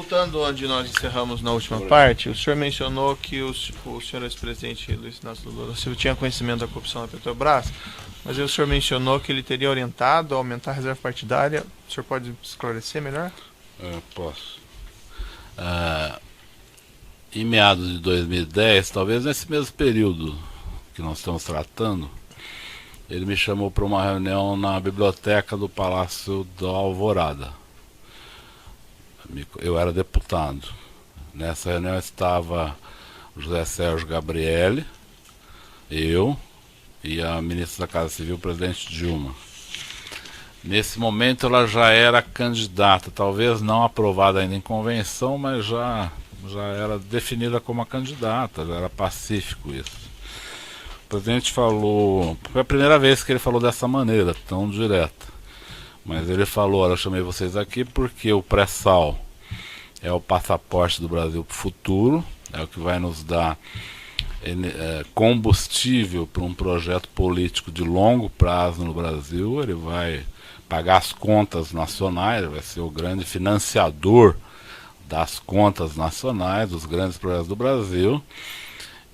voltando onde nós encerramos na última parte, o senhor mencionou que o senhor ex-presidente Luiz Inácio Lula da Silva tinha conhecimento da corrupção da Petrobras, mas aí o senhor mencionou que ele teria orientado a aumentar a reserva partidária. O senhor pode esclarecer melhor? Posso. Em meados de 2010, talvez nesse mesmo período que nós estamos tratando, ele me chamou para uma reunião na biblioteca do Palácio da Alvorada. Eu era deputado. Nessa reunião estava o José Sérgio Gabrielli, eu e a ministra da Casa Civil, o presidente Dilma. Nesse momento ela já era candidata, talvez não aprovada ainda em convenção, mas já era definida como a candidata, já era pacífico isso. O presidente falou, foi a primeira vez que ele falou dessa maneira, tão direta. Mas ele falou, olha, eu chamei vocês aqui porque o pré-sal é o passaporte do Brasil para o futuro, é o que vai nos dar combustível para um projeto político de longo prazo no Brasil. Ele vai pagar as contas nacionais, vai ser o grande financiador das contas nacionais, dos grandes projetos do Brasil.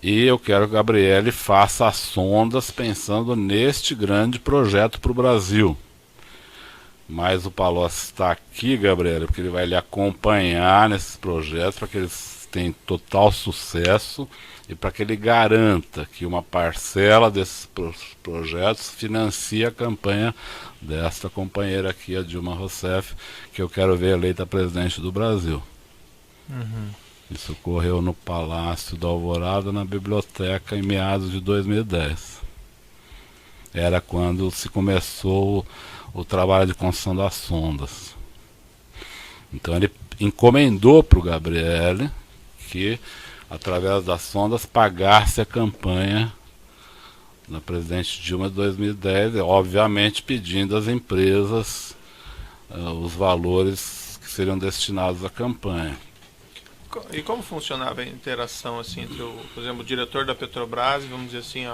E eu quero que o Gabrielli faça as sondas pensando neste grande projeto para o Brasil. Mas o Palocci está aqui, Gabriel, porque ele vai lhe acompanhar nesses projetos para que eles tenham total sucesso e para que ele garanta que uma parcela desses projetos financie a campanha desta companheira aqui, a Dilma Rousseff, que eu quero ver eleita presidente do Brasil. Isso ocorreu no Palácio da Alvorada, na biblioteca, em meados de 2010. Era quando se começou o trabalho de construção das sondas. Então ele encomendou para o Gabrielli que, através das sondas, pagasse a campanha da presidente Dilma de 2010, obviamente pedindo às empresas os valores que seriam destinados à campanha. E como funcionava a interação assim, entre, por exemplo, o diretor da Petrobras e, vamos dizer assim,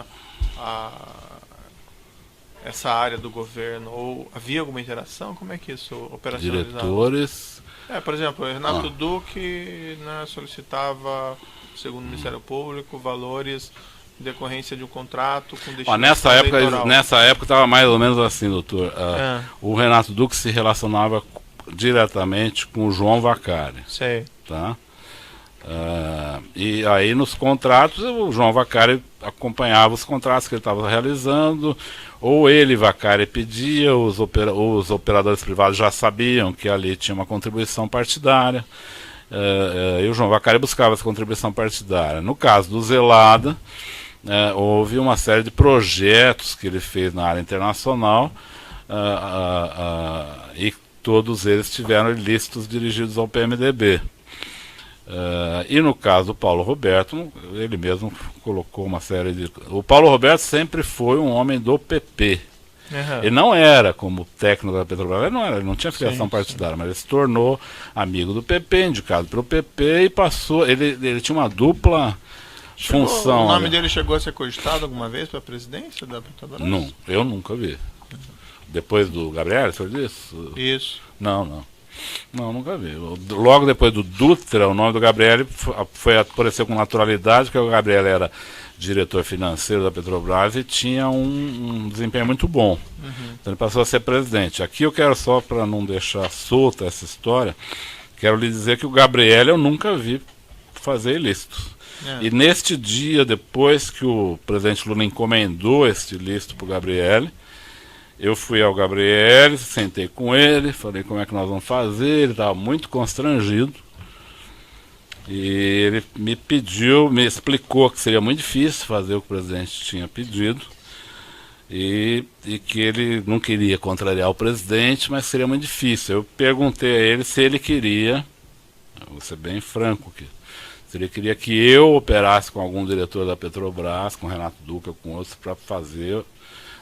essa área do governo, ou havia alguma interação? Como é que isso operacionalizava? Diretores... por exemplo, Renato Duque, né, solicitava, segundo o Ministério Público, valores em decorrência de um contrato com destinação nessa época estava mais ou menos assim, doutor. O Renato Duque se relacionava diretamente com o João Vacari. Sei. Tá? E aí nos contratos o João Vacari acompanhava os contratos que ele estava realizando, ou ele, Vacari, pedia, os operadores privados já sabiam que ali tinha uma contribuição partidária, e o João Vacari buscava essa contribuição partidária. No caso do Zelada, houve uma série de projetos que ele fez na área internacional, e todos eles tiveram ilícitos dirigidos ao PMDB. E no caso do Paulo Roberto, ele mesmo colocou uma série de... O Paulo Roberto sempre foi um homem do PP. Ele não era como técnico da Petrobras, ele não tinha filiação partidária, mas ele se tornou amigo do PP, indicado pelo PP, e passou... Ele tinha uma dupla função. O nome dele chegou a ser cogitado alguma vez para a presidência da Petrobras? Não, eu nunca vi. Depois do Gabriel, o senhor disse? Isso. Não, nunca vi. Logo depois do Dutra, o nome do Gabriel apareceu com naturalidade, porque o Gabriel era diretor financeiro da Petrobras e tinha um desempenho muito bom. Então ele passou a ser presidente. Aqui eu quero, só para não deixar solta essa história, quero lhe dizer que o Gabriel eu nunca vi fazer ilícitos. E neste dia, depois que o presidente Lula encomendou este ilícito para o Gabriel, eu fui ao Gabriel, sentei com ele, falei como é que nós vamos fazer, ele estava muito constrangido. E ele me explicou que seria muito difícil fazer o que o presidente tinha pedido. E que ele não queria contrariar o presidente, mas seria muito difícil. Eu perguntei a ele se ele queria, vou ser bem franco aqui, se ele queria que eu operasse com algum diretor da Petrobras, com Renato Duque ou com outros, para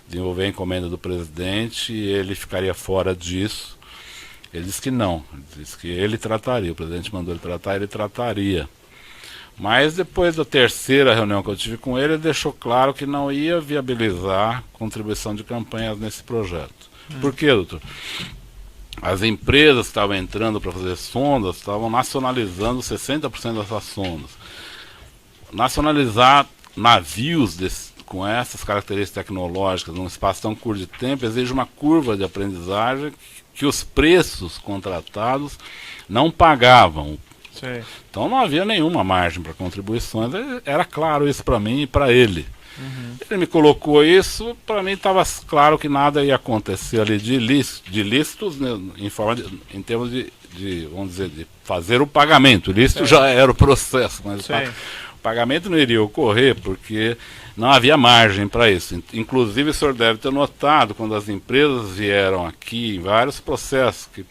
desenvolver a encomenda do presidente, e ele ficaria fora disso. Ele disse que não, ele disse que ele trataria, o presidente mandou ele tratar, ele trataria. Mas depois da terceira reunião que eu tive com ele, ele deixou claro que não ia viabilizar contribuição de campanhas nesse projeto. Por quê, doutor? as empresas que estavam entrando para fazer sondas estavam nacionalizando 60% dessas sondas. Nacionalizar navios com essas características tecnológicas num espaço tão curto de tempo exige uma curva de aprendizagem que os preços contratados não pagavam. Sim. Então não havia nenhuma margem para contribuições, era claro isso para mim e para ele. Ele me colocou isso, para mim estava claro que nada ia acontecer ali de ilícitos, né, em termos de, vamos dizer, de fazer o pagamento. Ilícito já era o processo, mas o pagamento não iria ocorrer porque não havia margem para isso. Inclusive o senhor deve ter notado, quando as empresas vieram aqui, em vários processos, que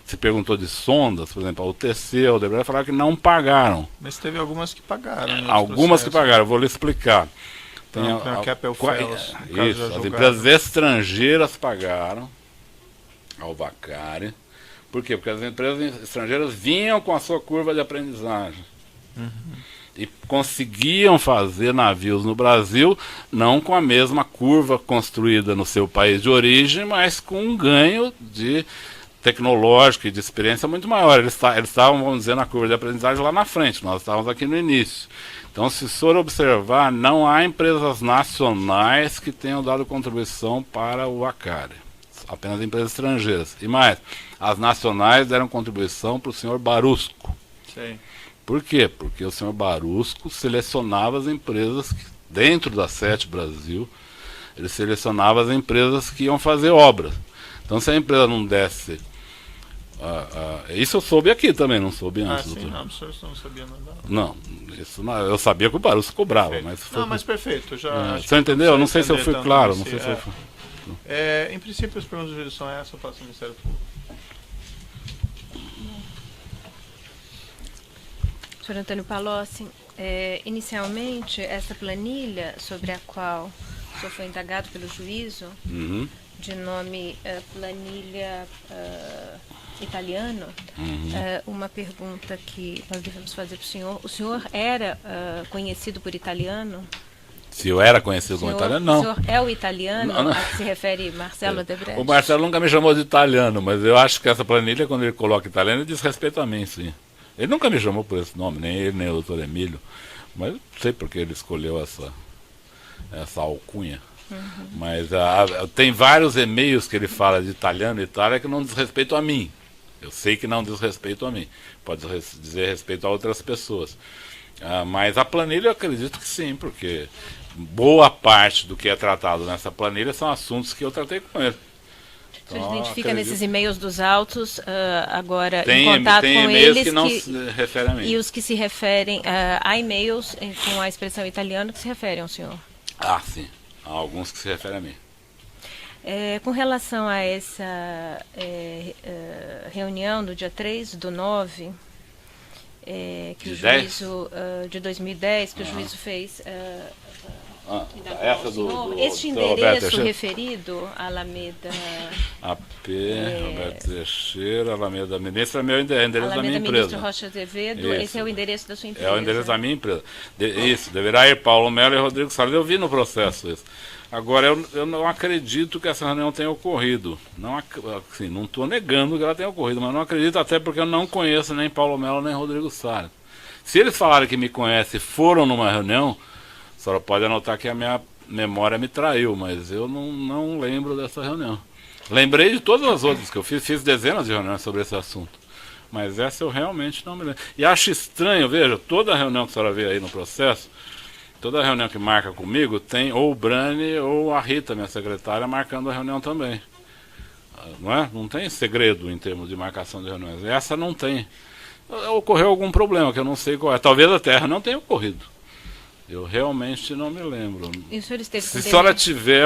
se perguntou de sondas, por exemplo, a UTC, a Odebrecht, falaram que não pagaram. Mas teve algumas que pagaram. Algumas que pagaram, eu vou lhe explicar. As empresas estrangeiras pagaram ao Vacari. Por quê? Porque as empresas estrangeiras vinham com a sua curva de aprendizagem. E conseguiam fazer navios no Brasil, não com a mesma curva construída no seu país de origem, mas com um ganho de tecnológico e de experiência muito maior. Eles estavam, vamos dizer, na curva de aprendizagem lá na frente, nós estávamos aqui no início. Então, se o senhor observar, não há empresas nacionais que tenham dado contribuição para o Vacari. Apenas empresas estrangeiras. E mais, as nacionais deram contribuição para o senhor Barusco. Sim. Por quê? Porque o senhor Barusco selecionava as empresas, dentro da SET Brasil, ele selecionava as empresas que iam fazer obras. Então, se a empresa não desse... isso eu soube aqui também, não soube antes. Sim, não, o senhor não sabia nada. Não, isso não, eu sabia que o Barusco cobrava, mas foi... Não, mas perfeito, você entendeu? Eu não sei se eu fui claro, não sei se eu fui... Em princípio, as perguntas de jurisdição é essa, eu passo ao Ministério Público. Senhor Antônio Palocci, inicialmente, essa planilha sobre a qual o senhor foi indagado pelo juízo, de nome planilha italiano, uma pergunta que nós devemos fazer para o senhor. O senhor era conhecido por italiano? Se eu era conhecido como italiano, não. O senhor é o italiano a que se refere Marcelo Odebrecht? O Marcelo nunca me chamou de italiano, mas eu acho que essa planilha, quando ele coloca italiano, ele diz respeito a mim, sim. Ele nunca me chamou por esse nome, nem ele, nem o doutor Emílio, mas não sei porque ele escolheu essa alcunha. Mas tem vários e-mails que ele fala de italiano e Itália que não diz respeito a mim. Eu sei que não diz respeito a mim. Pode dizer respeito a outras pessoas. Mas a planilha eu acredito que sim, porque boa parte do que é tratado nessa planilha são assuntos que eu tratei com ele. O senhor identifica nesses e-mails dos autos, agora tem, em contato tem com e-mails eles que não se referem a mim. E os que se referem a e-mails com a expressão italiana que se referem ao senhor? Sim. Há alguns que se referem a mim. Com relação a essa reunião do dia 3/9, que o juízo de 2010, que o juízo fez... essa este endereço referido, Alameda... AP, Roberto Teixeira, Alameda Ministra, é meu endereço da minha empresa. Ministro Rocha Azevedo, esse é o endereço da sua empresa. É o endereço da minha empresa. Isso, deverá ir Paulo Melo e Rodrigo Salles. Eu vi no processo isso. Agora, eu não acredito que essa reunião tenha ocorrido. Não estou negando que ela tenha ocorrido, mas não acredito, até porque eu não conheço nem Paulo Melo nem Rodrigo Salles. Se eles falarem que me conhecem e foram numa reunião, a senhora pode anotar que a minha memória me traiu, mas eu não lembro dessa reunião. Lembrei de todas as outras que eu fiz dezenas de reuniões sobre esse assunto. Mas essa eu realmente não me lembro. E acho estranho, veja, toda reunião que a senhora vê aí no processo, toda reunião que marca comigo, tem ou o Brani ou a Rita, minha secretária, marcando a reunião também. Não é? Não tem segredo em termos de marcação de reuniões. Essa não tem. Ocorreu algum problema que eu não sei qual é. Talvez a Terra não tenha ocorrido. Eu realmente não me lembro. E o senhor esteve Se a senhora tiver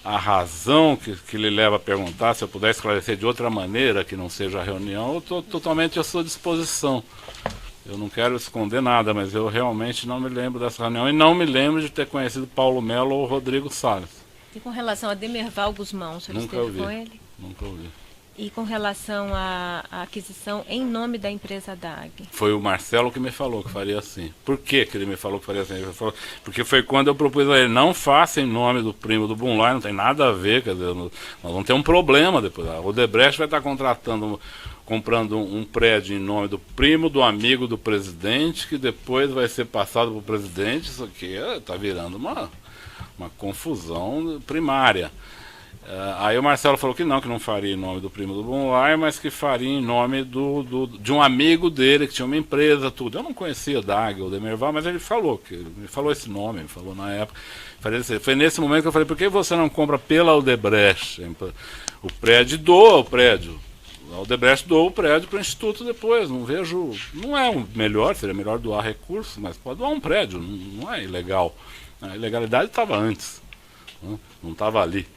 a razão que lhe leva a perguntar, se eu puder esclarecer de outra maneira que não seja a reunião, eu estou totalmente à sua disposição. Eu não quero esconder nada, mas eu realmente não me lembro dessa reunião e não me lembro de ter conhecido Paulo Melo ou Rodrigo Salles. E com relação a Demerval Guzmão, o senhor esteve com ele? Nunca ouvi. E com relação à aquisição em nome da empresa DAG? Foi o Marcelo que me falou que faria assim. Por que ele me falou que faria assim? Ele falou, porque foi quando eu propus a ele, não faça em nome do primo do Bunlai, não tem nada a ver, quer dizer, nós vamos ter um problema depois. A Odebrecht vai estar comprando um prédio em nome do primo do amigo do presidente, que depois vai ser passado para o presidente. Isso aqui está virando uma confusão primária. Aí o Marcelo falou que não faria em nome do primo do Bunlai, mas que faria em nome de um amigo dele, que tinha uma empresa, tudo. Eu não conhecia a DAG ou Demerval, mas ele falou esse nome, ele falou na época. Foi nesse momento que eu falei, por que você não compra pela Odebrecht o prédio e doa o prédio? A Odebrecht doou o prédio para o Instituto depois, não é o melhor, seria melhor doar recursos, mas pode doar um prédio, não é ilegal. A ilegalidade estava antes, não estava ali.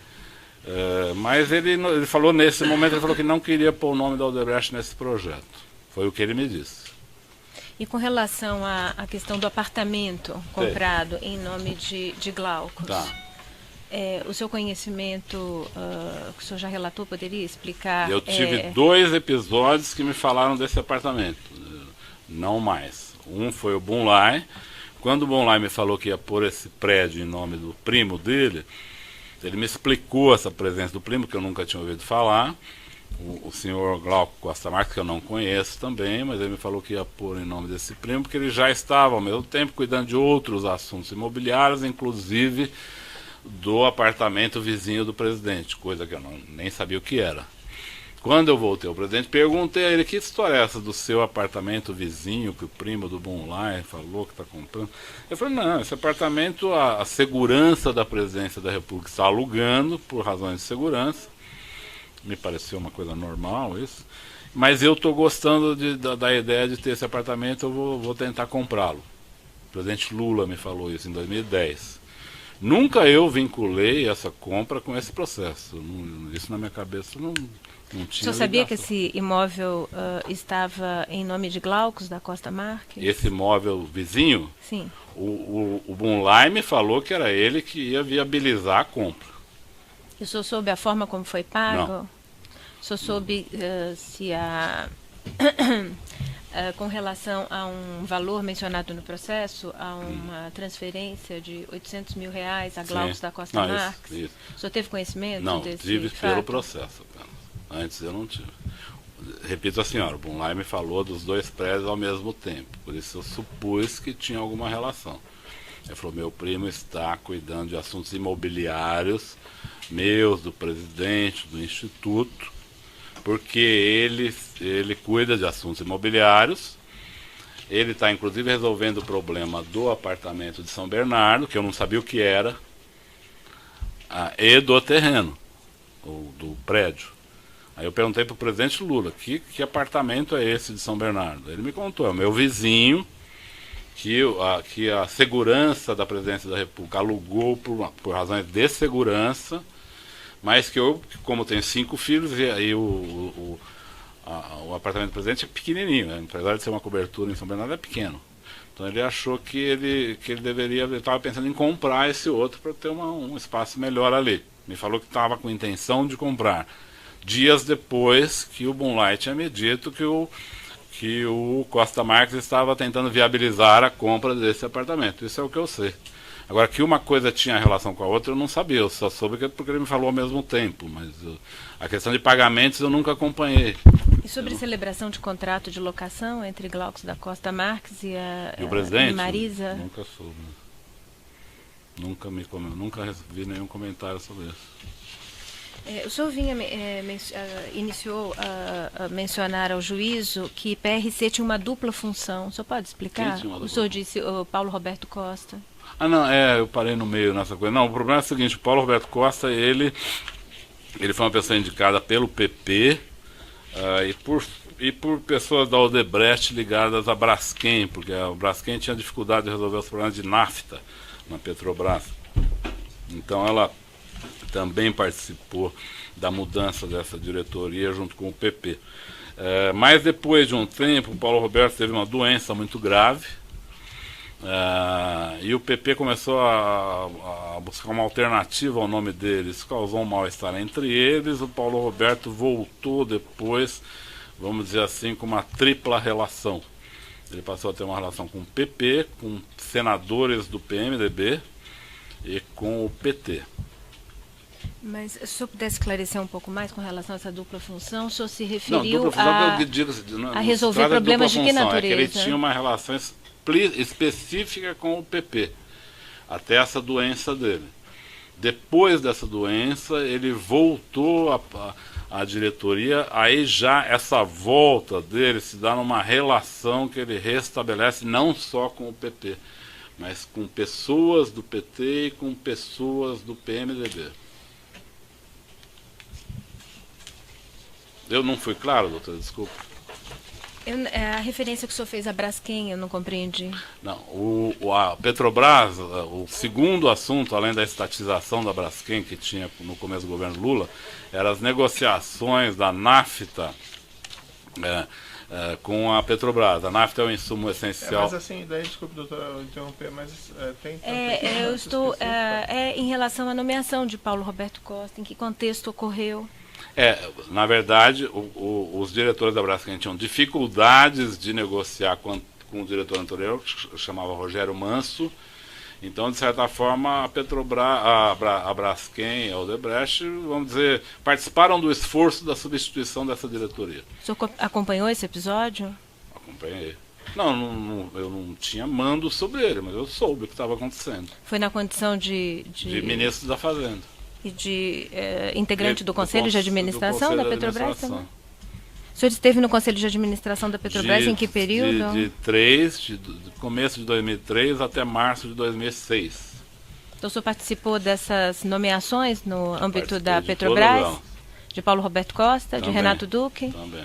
Mas ele falou nesse momento, ele falou que não queria pôr o nome da Odebrecht nesse projeto. Foi o que ele me disse. E com relação à questão do apartamento comprado em nome de Glaucus, tá. O seu conhecimento, que o senhor já relatou, poderia explicar? Eu tive 2 episódios que me falaram desse apartamento, não mais. Um foi o Bunlai. Quando o Bunlai me falou que ia pôr esse prédio em nome do primo dele, ele me explicou essa presença do primo, que eu nunca tinha ouvido falar, o senhor Glauco Costa Marques, que eu não conheço também, mas ele me falou que ia pôr em nome desse primo, porque ele já estava ao mesmo tempo cuidando de outros assuntos imobiliários, inclusive do apartamento vizinho do presidente, coisa que eu nem sabia o que era. Quando eu voltei ao presidente, perguntei a ele, que história é essa do seu apartamento vizinho, que o primo do Bunlai falou que está comprando? Ele falou, não, esse apartamento, a segurança da presidência da República está alugando, por razões de segurança. Me pareceu uma coisa normal isso. Mas eu estou gostando da ideia de ter esse apartamento, eu vou tentar comprá-lo. O presidente Lula me falou isso em 2010. Nunca eu vinculei essa compra com esse processo. Isso na minha cabeça não tinha. O senhor sabia que esse imóvel estava em nome de Glaucus da Costa Marques? Esse imóvel vizinho? Sim. O Bunlai me falou que era ele que ia viabilizar a compra. E o senhor soube a forma como foi pago? Não. O senhor soube se com relação a um valor mencionado no processo, a uma transferência de R$800 mil a Glaucus da Costa Marques? Isso. O senhor teve conhecimento não, desse tive fato? pelo processo apenas. Antes eu não tive. Repito a senhora, o Bunlai me falou dos 2 prédios ao mesmo tempo, por isso eu supus que tinha alguma relação. Ele falou, meu primo está cuidando de assuntos imobiliários, meus, do presidente, do instituto, porque ele cuida de assuntos imobiliários, ele está inclusive resolvendo o problema do apartamento de São Bernardo, que eu não sabia o que era, e do terreno, ou do prédio. Aí eu perguntei para o presidente Lula, que apartamento é esse de São Bernardo? Ele me contou, é o meu vizinho, que a segurança da presidência da República alugou por razões de segurança, mas que eu, como tenho 5 filhos, e aí o apartamento do presidente é pequenininho, né? Apesar de ser uma cobertura em São Bernardo, é pequeno. Então ele achou que ele estava pensando em comprar esse outro para ter um espaço melhor ali. Me falou que estava com intenção de comprar. Dias depois que o Bunlai tinha me dito que o Costa Marques estava tentando viabilizar a compra desse apartamento. Isso é o que eu sei. Agora, que uma coisa tinha relação com a outra, eu não sabia. Eu só soube porque ele me falou ao mesmo tempo. Mas a questão de pagamentos eu nunca acompanhei. E sobre celebração de contrato de locação entre Glaucus da Costa Marques e o presidente? Marisa? Nunca soube. Nunca vi nenhum comentário sobre isso. O senhor iniciou a mencionar ao juízo que PRC tinha uma dupla função. O senhor pode explicar? O senhor disse o Paulo Roberto Costa. Não, eu parei no meio nessa coisa. Não, o problema é o seguinte, o Paulo Roberto Costa, ele foi uma pessoa indicada pelo PP e por pessoas da Odebrecht ligadas à Braskem, porque a Braskem tinha dificuldade de resolver os problemas de nafta na Petrobras. Então ela também participou da mudança dessa diretoria junto com o PP. Mas depois de um tempo, o Paulo Roberto teve uma doença muito grave, E o PP começou a buscar uma alternativa ao nome deles, causou um mal-estar entre eles. O Paulo Roberto voltou depois, vamos dizer assim, com uma tripla relação. Ele passou a ter uma relação com o PP, com senadores do PMDB e com o PT. Mas se o senhor pudesse esclarecer um pouco mais com relação a essa dupla função, o senhor se referiu a resolver problemas de que natureza? É que ele tinha uma relação específica com o PP, até essa doença dele. Depois dessa doença, ele voltou à diretoria, aí já essa volta dele se dá numa relação que ele restabelece não só com o PP, mas com pessoas do PT e com pessoas do PMDB. Eu não fui claro, doutor? Desculpa. A referência que o senhor fez a Braskem, eu não compreendi. Não, a Petrobras, o segundo assunto, além da estatização da Braskem, que tinha no começo do governo Lula, eram as negociações da NAFTA com a Petrobras. A NAFTA é um insumo essencial. Mas assim, daí, desculpe, doutor, eu interromper, mas tem... eu estou... em relação à nomeação de Paulo Roberto Costa, em que contexto ocorreu? Na verdade, os diretores da Braskem tinham dificuldades de negociar com o diretor anterior, que chamava Rogério Manso. Então, de certa forma, a Petrobras, a Braskem e a Odebrecht, vamos dizer, participaram do esforço da substituição dessa diretoria. O senhor acompanhou esse episódio? Acompanhei. Não, eu não tinha mando sobre ele, mas eu soube o que estava acontecendo. Foi na condição de ministro da Fazenda. E de integrante do Conselho de Administração da Petrobras também? O senhor esteve no Conselho de Administração da Petrobras em que período? De começo de 2003 até março de 2006. Então o senhor participou dessas nomeações no âmbito da Petrobras? De Paulo Roberto Costa, de Renato Duque? Também.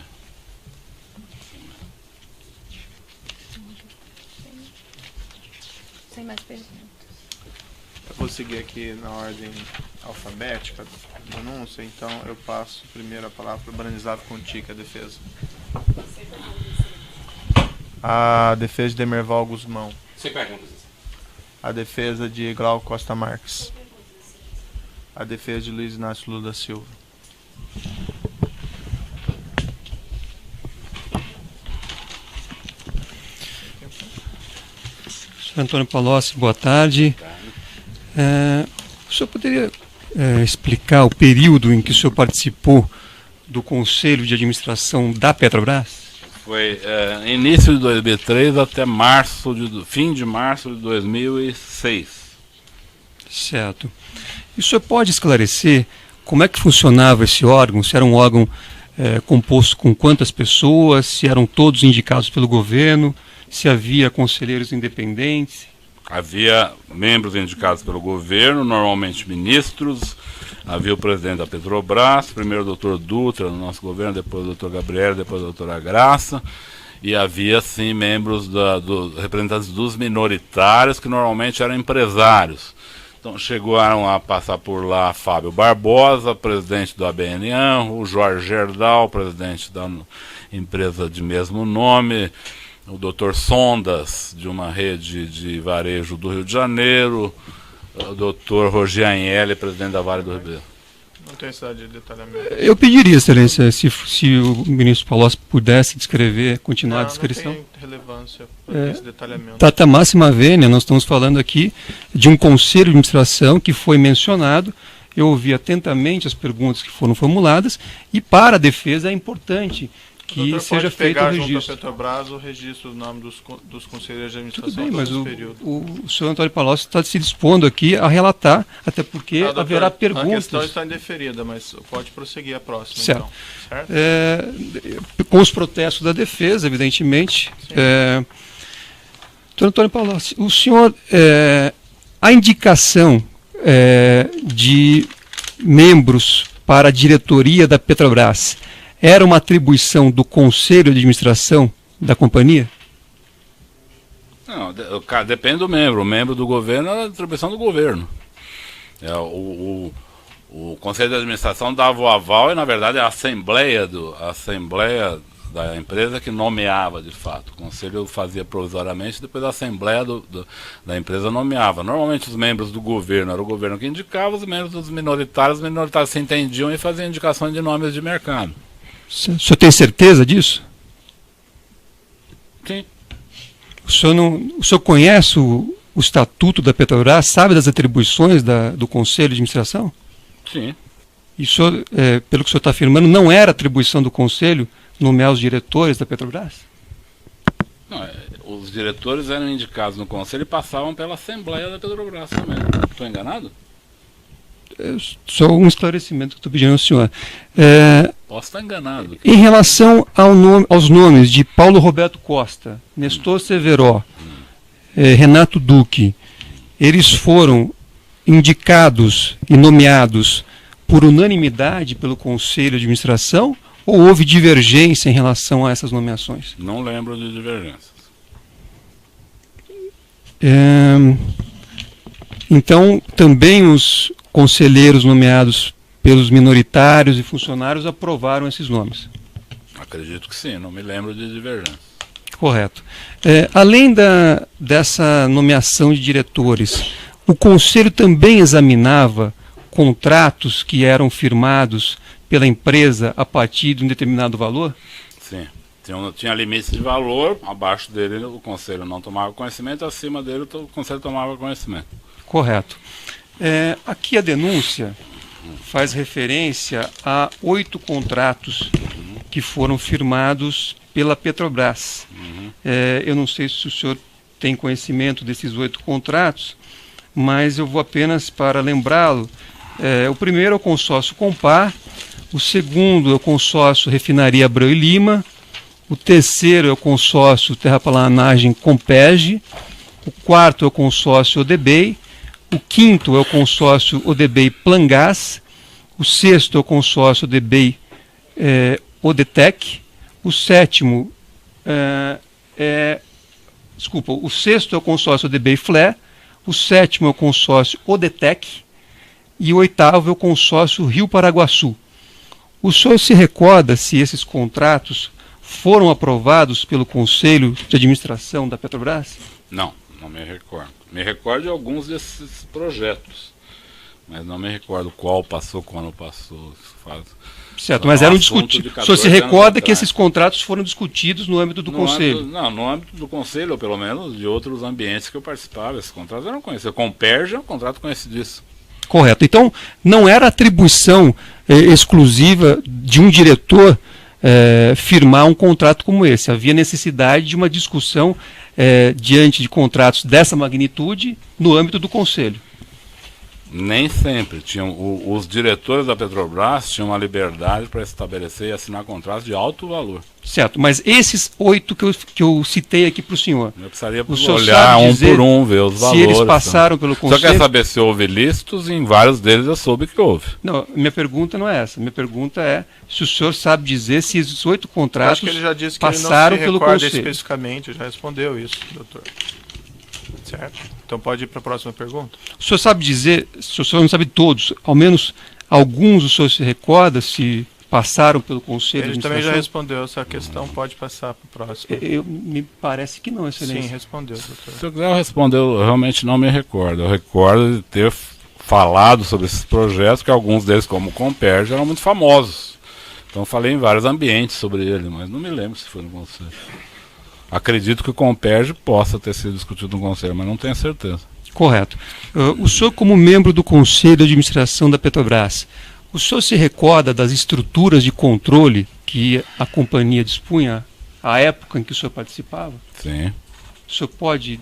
Sem mais perguntas. Eu vou seguir aqui na ordem alfabética da denúncia, então eu passo primeiro a palavra para o Branislav Contica, a defesa. A defesa de Demerval Guzmão. Sem perguntas. A defesa de Glauco Costa Marques. A defesa de Luiz Inácio Lula da Silva. Senhor Antônio Palocci, boa tarde. O senhor poderia explicar o período em que o senhor participou do Conselho de Administração da Petrobras? Foi início de 2003 até fim de março de 2006. Certo. E o senhor pode esclarecer como é que funcionava esse órgão? Se era um órgão composto com quantas pessoas, se eram todos indicados pelo governo, se havia conselheiros independentes? Havia membros indicados pelo governo, normalmente ministros. Havia o presidente da Petrobras, primeiro o doutor Dutra no nosso governo, depois o doutor Gabriel, depois a doutora Graça. E havia, sim, membros representantes dos minoritários, que normalmente eram empresários. Então chegaram a passar por lá Fábio Barbosa, presidente do ABNAM, o Jorge Gerdau, presidente da empresa de mesmo nome, o Dr. Sondas, de uma rede de varejo do Rio de Janeiro, o Dr. Roger Agnelli, presidente da Vale do Ribeiro. Não tem necessidade de detalhamento. Eu pediria, excelência, se o ministro Palocci pudesse descrever, continuar a descrição. Não tem relevância para esse detalhamento. Tata máxima vênia, nós estamos falando aqui de um conselho de administração que foi mencionado. Eu ouvi atentamente as perguntas que foram formuladas e para a defesa é importante que seja feito o registro. Junto à Petrobras o registro do nome dos conselheiros de administração. Tudo bem, mas o senhor Antônio Palocci está se dispondo aqui a relatar, até porque haverá perguntas. A questão está indeferida, mas pode prosseguir a próxima, certo. Então. Certo? Com os protestos da defesa, evidentemente. Doutor Antônio Palocci, o senhor, a indicação de membros para a diretoria da Petrobras era uma atribuição do Conselho de Administração da companhia? Não, depende do membro. O membro do governo é a atribuição do governo. O Conselho de Administração dava o aval e, na verdade, a Assembleia da empresa que nomeava de fato. O conselho fazia provisoriamente, depois a assembleia da empresa nomeava. Normalmente os membros do governo, era o governo que indicava, os membros dos minoritários, os minoritários se entendiam e faziam indicações de nomes de mercado. O senhor tem certeza disso? Sim. O senhor conhece o estatuto da Petrobras, sabe das atribuições do Conselho de Administração? Sim. E o senhor, pelo que o senhor está afirmando, não era atribuição do Conselho nomear os diretores da Petrobras? Não, os diretores eram indicados no Conselho e passavam pela Assembleia da Petrobras também. Estou enganado? Só um esclarecimento que estou pedindo ao senhor. Posso estar enganado. Em relação aos nomes de Paulo Roberto Costa, Nestor Severo, Renato Duque, eles foram indicados e nomeados por unanimidade pelo Conselho de Administração ou houve divergência em relação a essas nomeações? Não lembro de divergências. Então, também os conselheiros nomeados pelos minoritários e funcionários aprovaram esses nomes? Acredito que sim, não me lembro de divergência. Correto. Além dessa nomeação de diretores, o Conselho também examinava contratos que eram firmados pela empresa a partir de um determinado valor? Sim. Tinha limite de valor, abaixo dele o Conselho não tomava conhecimento, acima dele o Conselho tomava conhecimento. Correto. Aqui a denúncia faz referência a 8 contratos que foram firmados pela Petrobras. Eu não sei se o senhor tem conhecimento desses 8 contratos, mas eu vou apenas para lembrá-lo. O primeiro é o consórcio Compar, o segundo é o consórcio Refinaria Abreu e Lima, o terceiro é o consórcio Terraplanagem Compege, o quarto é o consórcio Odebei, o quinto é o consórcio Odebei Plangás, o sexto é o consórcio Odebei Odetec, o sétimo o sexto é o consórcio Odebei Flé, o sétimo é o consórcio Odetec e o oitavo é o consórcio Rio Paraguaçu. O senhor se recorda se esses contratos foram aprovados pelo Conselho de Administração da Petrobras? Não me recordo. Me recordo de alguns desses projetos, mas não me recordo qual passou, quando passou. Certo, mas eram discutidos. O senhor se recorda que esses contratos foram discutidos no âmbito do Conselho? No âmbito do Conselho, ou pelo menos de outros ambientes que eu participava. Esses contratos eram conhecidos. Com o Comperja é um contrato conhecidíssimo. Correto. Então, não era atribuição exclusiva de um diretor firmar um contrato como esse. Havia necessidade de uma discussão diante de contratos dessa magnitude no âmbito do Conselho. Nem sempre. Os diretores da Petrobras tinham a liberdade para estabelecer e assinar contratos de alto valor. Certo, mas esses 8 que eu citei aqui para o senhor, eu precisaria olhar um por um, ver os valores. Se eles passaram pelo Conselho... Só quer saber se houve listos, e em vários deles eu soube que houve. Não, minha pergunta não é essa. Minha pergunta é se o senhor sabe dizer se esses 8 contratos acho que ele já disse que passaram ele não se pelo recorda Conselho. especificamente, já respondeu isso, doutor. Certo? Então pode ir para a próxima pergunta. O senhor sabe dizer, se o senhor não sabe todos, ao menos alguns o senhor se recorda se passaram pelo Conselho de Ele Administração? também já respondeu essa questão, pode passar para o próximo. Me parece que não, excelência. Sim, respondeu, doutor. Se eu quiser responder, eu realmente não me recordo. Eu recordo de ter falado sobre esses projetos, que alguns deles, como o Comperja, eram muito famosos. Então eu falei em vários ambientes sobre ele, mas não me lembro se foi no Conselho. Acredito que o Comperja possa ter sido discutido no Conselho, mas não tenho certeza. Correto. O senhor, como membro do Conselho de Administração da Petrobras, o senhor se recorda das estruturas de controle que a companhia dispunha à época em que o senhor participava? Sim. O senhor pode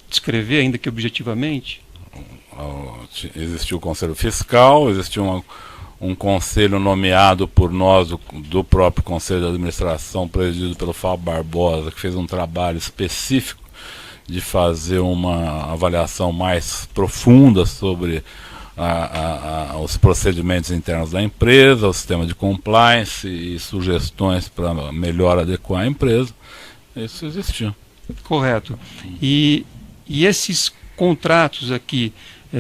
descrever, ainda que objetivamente? Existiu o Conselho Fiscal, existiu um conselho nomeado por nós, do próprio Conselho de Administração, presidido pelo Fábio Barbosa, que fez um trabalho específico de fazer uma avaliação mais profunda sobre os procedimentos internos da empresa, o sistema de compliance e sugestões para melhor adequar a empresa. Isso existiu. Correto. E esses contratos aqui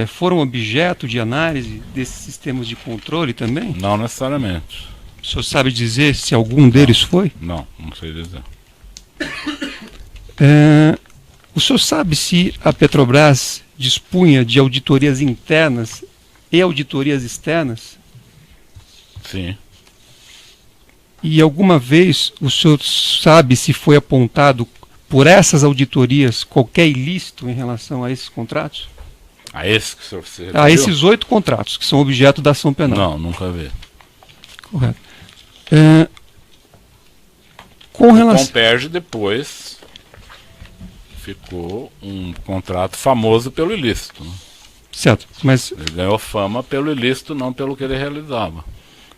foram objeto de análise desses sistemas de controle também? Não necessariamente. O senhor sabe dizer se algum deles foi? Não sei dizer. O senhor sabe se a Petrobras dispunha de auditorias internas e auditorias externas? Sim. E alguma vez o senhor sabe se foi apontado por essas auditorias qualquer ilícito em relação a esses contratos? A esse que o senhor se referiu? A esses 8 contratos que são objeto da ação penal. Não, nunca vi. Correto. Com relação... O Comperj depois ficou um contrato famoso pelo ilícito. Né? Certo, mas... Ele ganhou fama pelo ilícito, não pelo que ele realizava.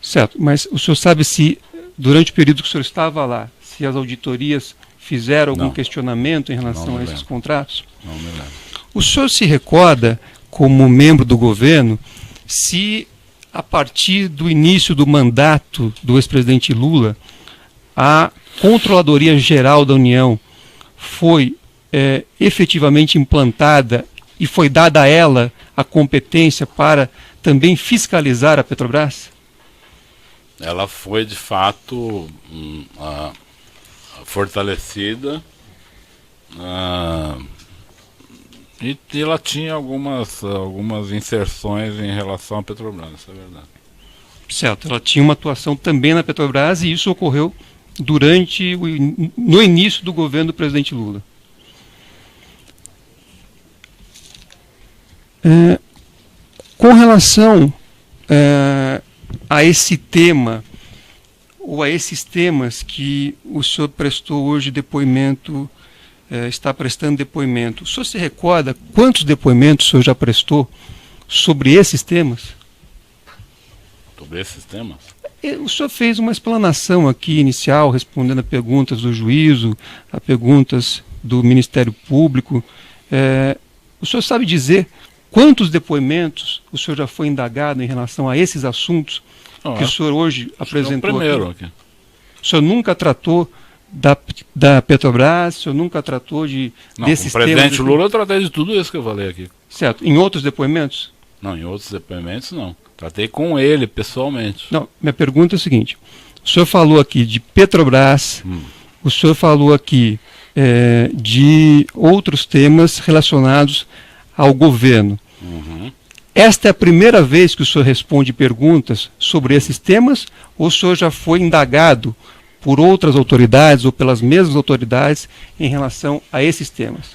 Certo, mas o senhor sabe se, durante o período que o senhor estava lá, se as auditorias fizeram algum questionamento em relação a esses contratos? Não me lembro. O senhor se recorda, como membro do governo, se a partir do início do mandato do ex-presidente Lula, a Controladoria Geral da União foi efetivamente implantada e foi dada a ela a competência para também fiscalizar a Petrobras? Ela foi, de fato, fortalecida e ela tinha algumas inserções em relação à Petrobras, isso é verdade. Certo, ela tinha uma atuação também na Petrobras e isso ocorreu no início do governo do presidente Lula. Com relação a esse tema, ou a esses temas que o senhor prestou hoje depoimento, está prestando depoimento, o senhor se recorda quantos depoimentos o senhor já prestou sobre esses temas? Sobre esses temas? O senhor fez uma explanação aqui inicial, respondendo a perguntas do juízo, a perguntas do Ministério Público. O senhor sabe dizer quantos depoimentos o senhor já foi indagado em relação a esses assuntos que o senhor hoje apresentou? É o primeiro aqui. O senhor nunca tratou da Petrobras, o senhor nunca tratou desses temas? Com o presidente Lula eu tratei de tudo isso que eu falei aqui. Certo. Em outros depoimentos? Não, em outros depoimentos não. Tratei com ele, pessoalmente. Não, minha pergunta é a seguinte. O senhor falou aqui de Petrobras, o senhor falou aqui de outros temas relacionados ao governo. Esta é a primeira vez que o senhor responde perguntas sobre esses temas, ou o senhor já foi indagado por outras autoridades ou pelas mesmas autoridades em relação a esses temas?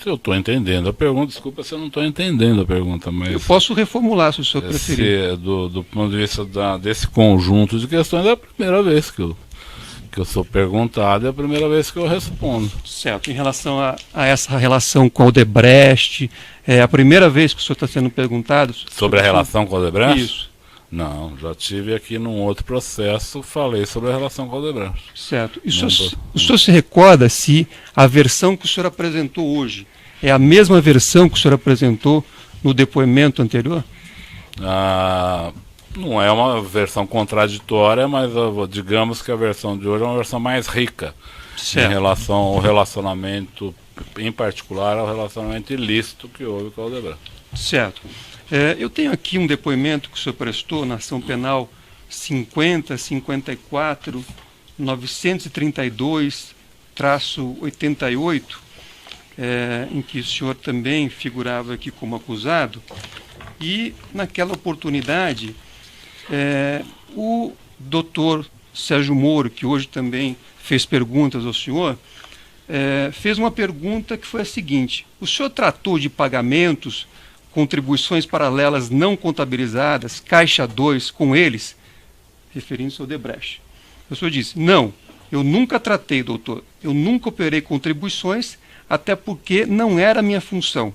Se eu estou entendendo a pergunta, desculpa se eu não estou entendendo a pergunta, mas... Eu posso reformular, se o senhor preferir. Do ponto de vista desse conjunto de questões, é a primeira vez que eu sou perguntado, é a primeira vez que eu respondo. Certo. Em relação a essa relação com a Odebrecht, é a primeira vez que o senhor está sendo perguntado? Sobre a relação com a Odebrecht? Isso. Não, já tive aqui num outro processo, falei sobre a relação com a Odebrecht. Certo. E o senhor se recorda se a versão que o senhor apresentou hoje é a mesma versão que o senhor apresentou no depoimento anterior? Não é uma versão contraditória, mas digamos que a versão de hoje é uma versão mais rica. Certo. Em relação ao relacionamento, em particular ao relacionamento ilícito que houve com a Odebrecht. Certo. Eu tenho aqui um depoimento que o senhor prestou na ação penal 50.932-932-88, em que o senhor também figurava aqui como acusado, e naquela oportunidade o doutor Sérgio Moro, que hoje também fez perguntas ao senhor, fez uma pergunta que foi a seguinte: o senhor tratou de pagamentos, contribuições paralelas não contabilizadas, Caixa 2, com eles, referindo-se ao Odebrecht? O senhor disse: não, eu nunca tratei, doutor, eu nunca operei contribuições, até porque não era a minha função.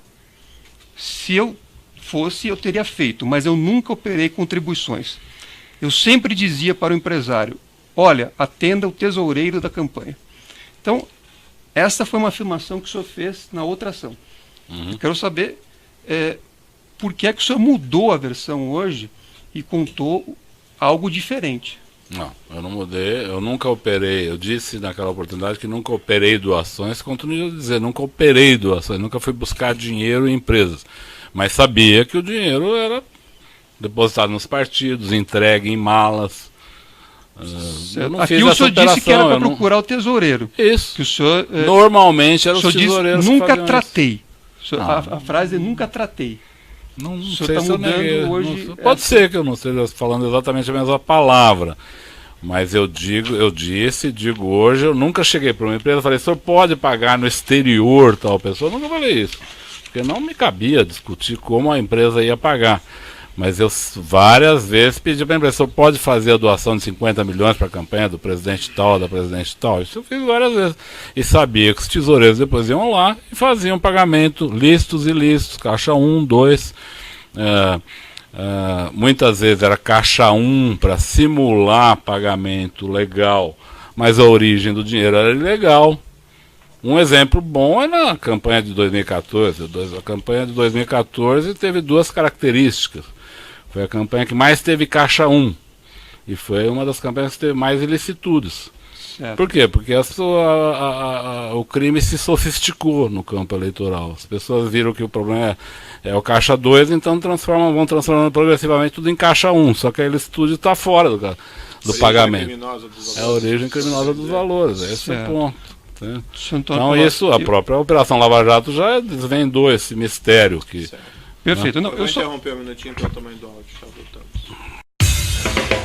Se eu fosse, eu teria feito, mas eu nunca operei contribuições. Eu sempre dizia para o empresário: olha, atenda o tesoureiro da campanha. Então, essa foi uma afirmação que o senhor fez na outra ação. Eu quero saber por que é que o senhor mudou a versão hoje e contou algo diferente. Não, eu não mudei, eu nunca operei, eu disse naquela oportunidade que nunca operei doações, continuo a dizer, nunca operei doações, nunca fui buscar dinheiro em empresas, mas sabia que o dinheiro era depositado nos partidos, entregue em malas. Eu não Aqui fiz o essa senhor disse que era para operação, procurar o tesoureiro. Isso. Que o senhor, Normalmente eram o os senhor disse, tesoureiros que nunca faziam isso. tratei. A frase é nunca tratei. Não O senhor sei está se eu mudando neguei, hoje. não- Pode ser que eu não esteja falando exatamente a mesma palavra. Mas eu digo hoje, eu nunca cheguei para uma empresa e falei, o senhor pode pagar no exterior tal pessoa? Eu nunca falei isso. Porque não me cabia discutir como a empresa ia pagar. Mas eu várias vezes pedi para a empresa, o senhor pode fazer a doação de 50 milhões para a campanha do presidente tal, da presidente tal? Isso eu fiz várias vezes. E sabia que os tesoureiros depois iam lá e faziam pagamento, listos e listos, caixa 1, 2. Muitas vezes era caixa 1 para simular pagamento legal, mas a origem do dinheiro era ilegal. Um exemplo bom é na campanha de 2014. A campanha de 2014 teve duas características. Foi a campanha que mais teve caixa 1. E foi uma das campanhas que teve mais ilicitudes. Certo. Por quê? Porque o crime se sofisticou no campo eleitoral. As pessoas viram que o problema é o caixa 2, então vão transformando progressivamente tudo em caixa 1. Só que a ilicitude está fora do pagamento. É a origem criminosa dos valores. Esse é o ponto. Né? Então isso, a própria Operação Lava Jato já desvendou esse mistério. Perfeito. Eu vou interromper um minutinho para o tamanho do áudio. Já voltamos.